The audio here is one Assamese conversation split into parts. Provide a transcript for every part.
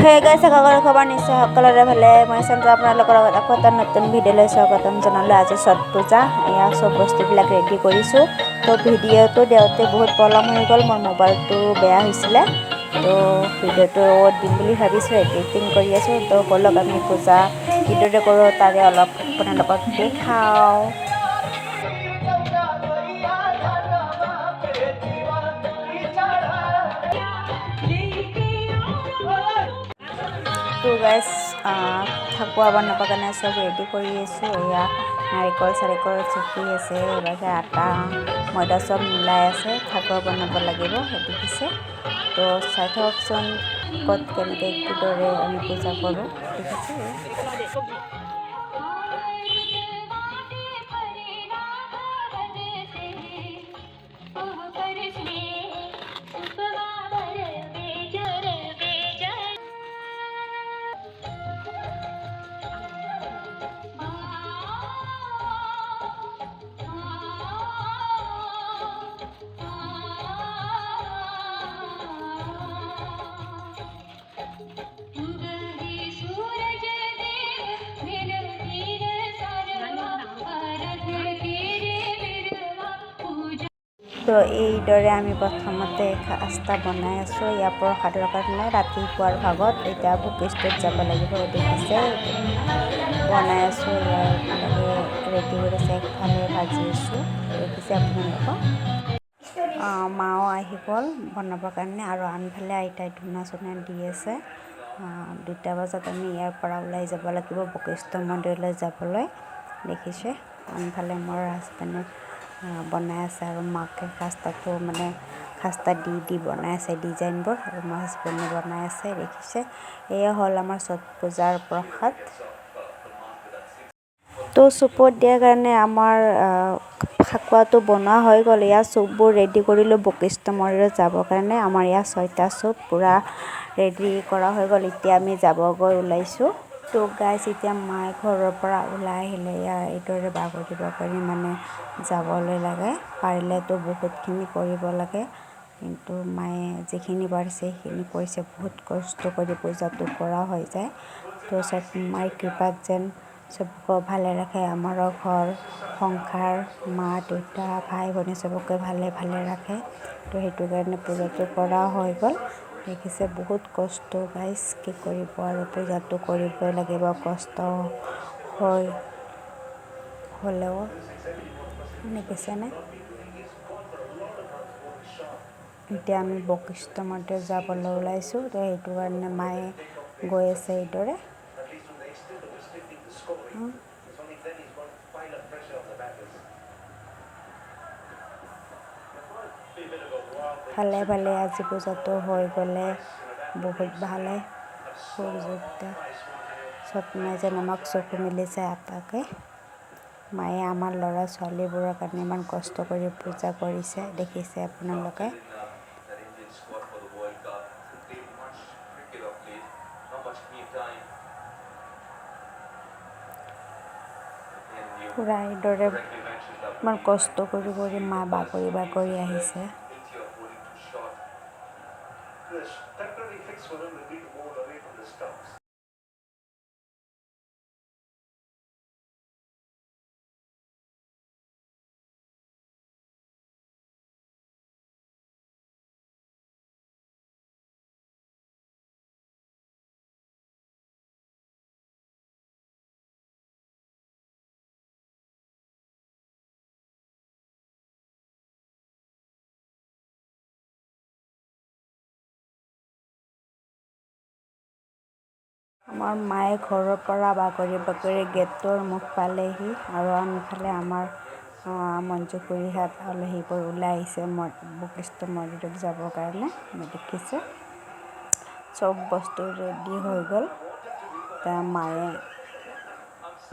Hey guys, খবৰ নিশ্চয় সকলোৰে ভালে। মই চন্দ্ৰ আপোনালোকৰ লগত আকৌ এটা নতুন ভিডিঅ'লৈ স্বাগতম জনালোঁ। আজি ছট পূজা, এয়া চব বস্তুবিলাক ৰেডি কৰিছোঁ। তো ভিডিঅ'টো দেওঁতে বহুত পলম হৈ গ'ল, মোৰ মোবাইলটো বেয়া হৈছিলে। তো ভিডিঅ'টো দিম বুলি ভাবিছোঁ, এডিটিং কৰি আছোঁ। তো ব'লক আমি পূজা কিদৰে কৰোঁ তাৰে অলপ আপোনালোকক দেখাওঁ। তো গাইজ ঠাকুৱা বনাবৰ কাৰণে চব ৰেডি কৰি আছোঁ। এয়া নাৰিকল চাৰিকল চুকি আছে, এইভাগে আটা ময়দা চব মিলাই আছে। ঠাকুৱা বনাব লাগিব দেখিছে। তো চাই থাককচোন ক'ত কেনেকৈ কিদৰে আমি পূজা কৰোঁ দেখিছে। তো এইদৰে আমি প্ৰথমতে খাস্তা বনাই আছোঁ। ইয়াৰ প্ৰসাদৰ কাৰণে ৰাতিপুৱাৰ ভাগত এতিয়া বশিষ্ঠত যাব লাগিব। দেখিছে বনাই আছোঁ, ইয়াৰ ৰেডি হৈ আছে। একফালে ভাজি আছোঁ দেখিছে আপোনালোকক। মাও আহি গ'ল বনাবৰ কাৰণে, আৰু আনফালে আইতাই ধূনা চূনা দি আছে। 2টা বজাত আমি ইয়াৰ পৰা ওলাই যাব লাগিব বশিষ্ঠ মন্দিৰলৈ যাবলৈ। দেখিছে আনফালে মোৰ হাজবেণ্ডে বনাই আছে, আৰু মাকে খাস্তাটো মানে খাস্তা দি বনাই আছে ডিজাইনবোৰ, আৰু মোৰ হাজবেণ্ডে বনাই আছে। দেখিছে এয়া হ'ল আমাৰ ছট পূজাৰ প্ৰসাদ। তো চুপত দিয়াৰ কাৰণে আমাৰ ফাকুৱাটো বনোৱা হৈ গ'ল। ইয়াৰ চুপবোৰ ৰেডি কৰিলোঁ বশিষ্ঠ মন্দিৰত যাবৰ কাৰণে। আমাৰ ইয়াৰ 6টা চুপ পূৰা ৰেডি কৰা হৈ গ'ল। এতিয়া আমি যাবগৈ ওলাইছোঁ। তো গাইজ এতিয়া মায়ে ঘৰৰ পৰা ওলাই আহিলে। এইদৰে বাগৰি মানে যাবলৈ লাগে। পাৰিলেতো বহুতখিনি কৰিব লাগে, কিন্তু মায়ে যিখিনি পাৰিছে সেইখিনি কৰিছে। বহুত কষ্ট কৰি পূজাটো কৰা হৈ যায়। তো চব মাৰ কৃপাত যেন চবকে ভালে ৰাখে, আমাৰো ঘৰ সংসাৰ মা দেউতা ভাই ভনী চবকে ভালে ৰাখে। তো সেইটো কাৰণে পূজাটো কৰা হৈ গ'ল। দেখিছে বহুত কষ্ট গাইজ, কি কৰিব আৰু পূজাটো কৰিবই লাগিব কষ্ট হ'লেও। দেখিছেনে এতিয়া আমি বশিষ্ঠ মন্দিৰত যাবলৈ ওলাইছোঁ। তো সেইটো কাৰণে মায়ে গৈ আছে এইদৰে। ভালে আজি পূজাটো হৈ গ'লে বহুত ভালে। সূৰ্যতে চব মায়ে যেন আমাক চকু মেলিছে আটাকে। মায়ে আমাৰ ল'ৰা ছোৱালীবোৰৰ কাৰণে ইমান কষ্ট কৰি পূজা কৰিছে, দেখিছে আপোনালোকে। পূৰা এইদৰে ইমান কষ্ট কৰি মা বাগৰি আহিছে। আমাৰ মায়ে ঘৰৰ পৰা বাগৰি গেটৰ মুখ পালেহি, আৰু আনফালে আমাৰ মঞ্জু খুৰীহঁত আলহীবোৰ ওলাই আহিছে বশিষ্ঠ মন্দিৰত যাবৰ কাৰণে। দেখিছে চব বস্তু ৰেডি হৈ গ'ল। এতিয়া মায়ে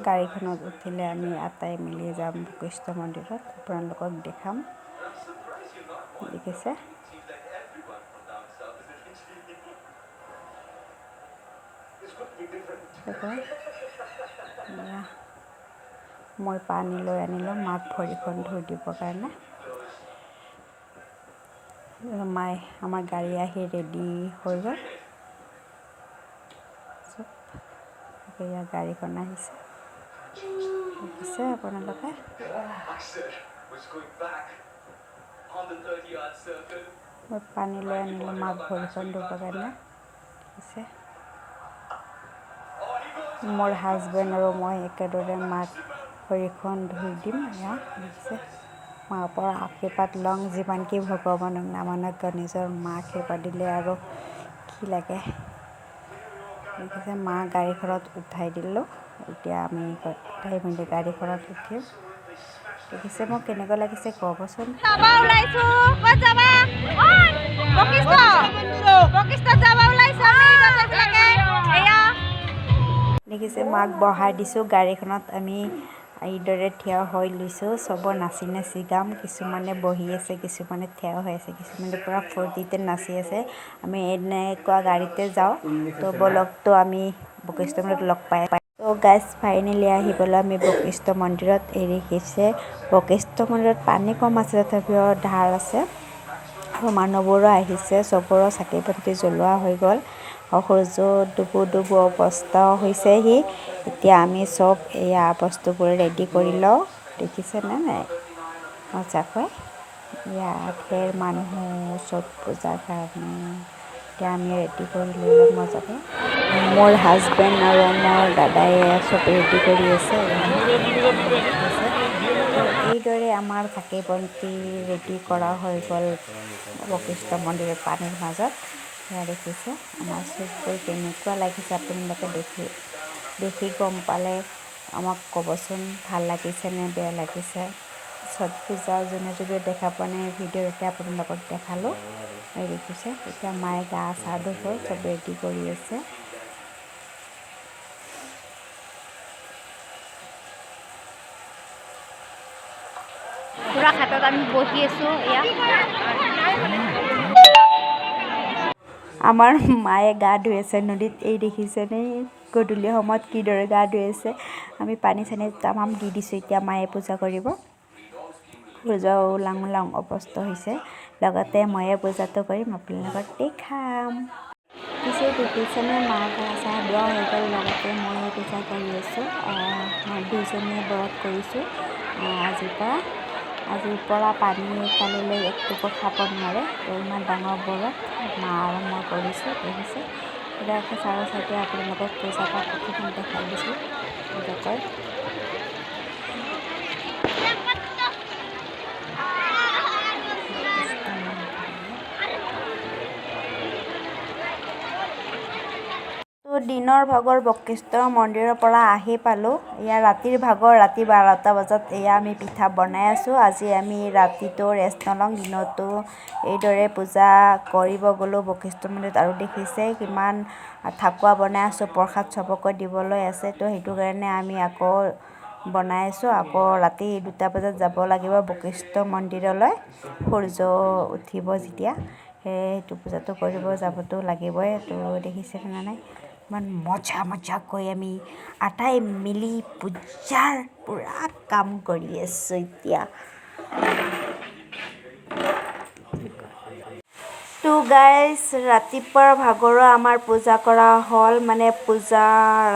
গাড়ীখনত উঠিলে আমি আটাই মিলি যাম বশিষ্ঠ মন্দিৰত, আপোনালোকক দেখাম। দেখিছে মই পানী লৈ আনিলোঁ মাক ভৰিখন ধুই দিবৰ কাৰণে। মায়ে আমাৰ গাড়ী আহি ৰেডি হৈ গ'ল। চব এয়া গাড়ীখন আহিছে দেখিছে আপোনালোকে মই পানী লৈ আনিলোঁ মাক ভৰিখন ধুবৰ কাৰণে দেখিছে মোৰ হাজবেণ্ড আৰু মই একেদৰে মাক ভৰিখন ধুই দিম এয়া দেখিছে মাৰ পৰা আশীৰ্বাদ লওঁ যিমান কি ভগৱানক নামানক নিজৰ মা আশীৰ্বাদ দিলে আৰু কি লাগে দেখিছে মা গাড়ীখনত উঠাই দিলোঁ এতিয়া আমি উঠাই মেলি গাড়ীখনত উঠিম দেখিছে মোক কেনেকুৱা লাগিছে ক'বচোন দেখিছে মাক বহাই দিছোঁ গাড়ীখনত আমি এইদৰে থিয় হৈ লৈছোঁ চবৰ নাচি নাচি গাম কিছুমানে বহি আছে কিছুমানে থিয় হৈ আছে কিছুমানে পূৰা ফূৰ্তিতে নাচি আছে আমি এনেকুৱা গাড়ীতে যাওঁ তো বলকতো আমি বশিষ্ঠ মন্দিৰত লগ পাই তো গাইজ ফাইনেলি আহি পেলাই আমি বশিষ্ঠ মন্দিৰত দেখিছে বশিষ্ঠ মন্দিৰত পানী কম আছে তথাপিও ধাৰ আছে আৰু মানুহবোৰো আহিছে চবৰো চাকি বন্তি জ্বলোৱা হৈ গ'ল সূৰ্য ডুবু ডুবু অৱস্থা হৈছেহি এতিয়া আমি চব এয়া বস্তুবোৰ ৰেডি কৰি লওঁ দেখিছেনে নাই মজাকৈ ইয়াত ধেৰ মানুহ চব পূজাৰ কাৰণে এতিয়া আমি ৰেডি কৰি লৈ লওঁ মজাকৈ মোৰ হাজবেণ্ড আৰু মোৰ দাদাই চব ৰেডি কৰি আছে এইদৰে আমাৰ চাকি বন্তি ৰেডি কৰা হৈ গ'ল বশিষ্ঠ মন্দিৰৰ পানীৰ মাজত এয়া দেখিছে আমাৰ চববোৰ কেনেকুৱা লাগিছে আপোনালোকে দেখি গম পালে আমাক ক'বচোন ভাল লাগিছে নে বেয়া লাগিছে ছট পূজা যোনে যোনে দেখা পোৱা নাই ভিডিঅ'তে আপোনালোকক দেখালোঁ এই দেখিছে এতিয়া মায়ে গা চা ধুব চব ৰেডি কৰি আছে পুৰা ঘাটত আমি বহি আছোঁ এয়া আমাৰ মায়ে গা ধুই আছে নদীত এই দেখিছেনে গধূলি সময়ত কিদৰে গা ধুই আছে আমি পানী চানী তামাম দি দিছোঁ এতিয়া মায়ে পূজা কৰিব পূজা ওলাং ওলাং অৱস্থা হৈছে লগতে ময়ে পূজাটো কৰিম আপোনালোকক দেখাম পিছে দেখিছেনে মা গা চা ধোৱা হৈ গ'ল লগতে ময়ে পূজা কৰি আছোঁ দুইজনীয়ে ব্ৰত কৰিছোঁ আজিৰ পৰা পানী কালিলৈ এক টোপো খাব নোৱাৰে তো ইমান ডাঙৰ ব্ৰত মা আৰু মই কৰিছোঁ দেখিছে এতিয়া চাৰৰ চাইডে আপোনালোকক পইচা এটা প্ৰথম দেখাই দিছোঁ এনেকৈ দিনৰ ভাগৰ বশিষ্ঠ মন্দিৰৰ পৰা আহি পালোঁ এয়া ৰাতিৰ ভাগৰ ৰাতি 12টা বজাত এয়া আমি পিঠা বনাই আছোঁ আজি আমি ৰাতিটো ৰেষ্ট নলওঁ দিনতো এইদৰে পূজা কৰিব গ'লোঁ বশিষ্ঠ মন্দিৰত আৰু দেখিছে কিমান ঠাকুৱা বনাই আছোঁ প্ৰসাদ চবকৈ দিবলৈ আছে তো সেইটো কাৰণে আমি আকৌ বনাই আছোঁ আকৌ ৰাতি 2টা বজাত যাব লাগিব বশিষ্ঠ মন্দিৰলৈ সূৰ্য উঠিব যেতিয়া সেইটো পূজাটো কৰিব যাবতো লাগিবই তো দেখিছেনে নাই ইমান মজাকৈ আমি আটাই মিলি পূজাৰ পুৰা কাম কৰি আছোঁ এতিয়া তো গাইজ ৰাতিপুৱাৰ ভাগৰো আমাৰ পূজা কৰা হ'ল মানে পূজা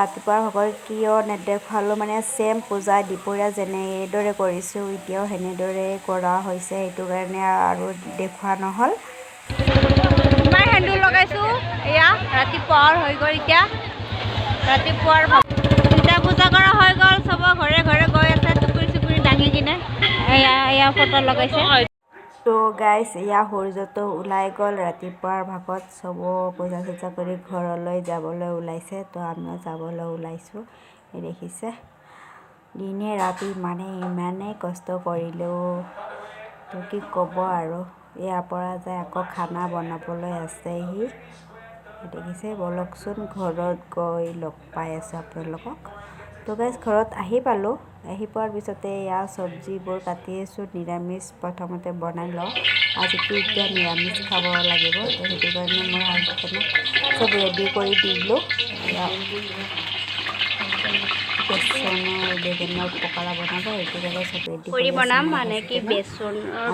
ৰাতিপুৱাৰ ভাগৰ কিয় নেদেখালোঁ মানে ছেম পূজা দুপৰীয়া যেনে এইদৰে কৰিছোঁ এতিয়াও সেনেদৰে কৰা হৈছে সেইটো কাৰণে আৰু দেখুওৱা নহ'ল মই সেন্দুৰ লগাইছোঁ এয়া ৰাতিপুৱাৰ হৈ গ'ল এতিয়া ৰাতিপুৱাৰ দুটা পূজা কৰা হৈ গ'ল চব ঘৰে ঘৰে গৈ আছে টুকুৰি দাঙি কিনে এয়া ফটো লগাইছে তো গাইজ এয়া সূৰ্যটো ওলাই গ'ল ৰাতিপুৱাৰ ভাগত চব পূজা চূজা কৰি ঘৰলৈ যাবলৈ ওলাইছে তো আমিও যাবলৈ ওলাইছোঁ এই দেখিছে দিনে ৰাতি ইমানেই কষ্ট কৰিলোঁ তো কি ক'ব আৰু ইয়াৰ পৰা যায় আকৌ খানা বনাবলৈ আছেহি দেখিছে বলকচোন ঘৰত গৈ লগ পাই আছোঁ আপোনালোকক তো গাইজ ঘৰত আহি পালোঁ আহি পোৱাৰ পিছতে এয়া চব্জিবোৰ কাটি আছোঁ নিৰামিষ প্ৰথমতে বনাই লওঁ আজিতো এতিয়া নিৰামিষ খাব লাগিব তো সেইটো কাৰণে মই হাজবেণ্ডক চব ৰেডি কৰি দিলোঁ বেচনৰ বেঙেনাৰ পকৰা বনাব এইটো কাৰণে চব ৰেডি কৰি কৰি বনাম আছে মানে কি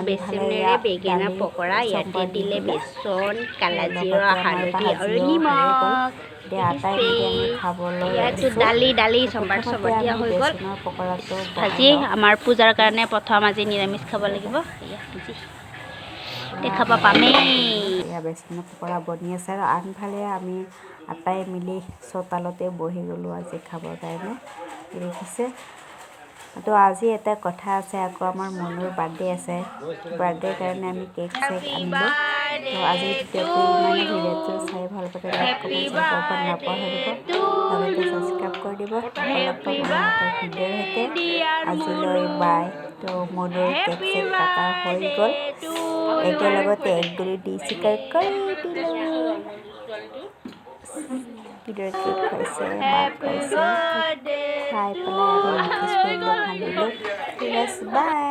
বেচনেৰে বেঙেনা পকৰা ইয়াতে দিলে বেচন কালাজিৰা হালধি আৰু নিমখ ইয়াতো দালি চম্বাৰ চব দিয়া হৈ গ'ল ভাজি আমাৰ পূজাৰ কাৰণে প্ৰথম আজি নিৰামিষ খাব লাগিব এয়া ভাজি দেখাব পামেই বেচনৰ পকৰা বনি আছে আৰু আনফালে আমি আটাই মিলি চোতালতে বহি গ'লোঁ আজি খাবৰ কাৰণে দেখিছে তো আজি এটা কথা আছে আকৌ আমাৰ মনুৰ বাৰ্থডে আছে বাৰ্থডেৰ কাৰণে আমি কেক চেক আনিলোঁ তো আজি ভিডিঅ'টো ইমানে ভিডিঅ'টো চাই ভাল পালে লাইক কমেণ্ট নাপাহৰিব লগতে ছাবস্ক্ৰাইব কৰি দিব লগ পাব ভিডিঅ'ৰ সৈতে আজিলৈ বাই তো মনুৰ কেক চেক কাটা হৈ গ'ল একেলগতে এক গুলি দি চিকাৰ কৰি দিলোঁ কিদৰে কেক খাইছে ভাত খাইছে খাই পেলাই আমি নটিছ কৰিবলৈ ভাবিলোঁ ঠিক আছে বাই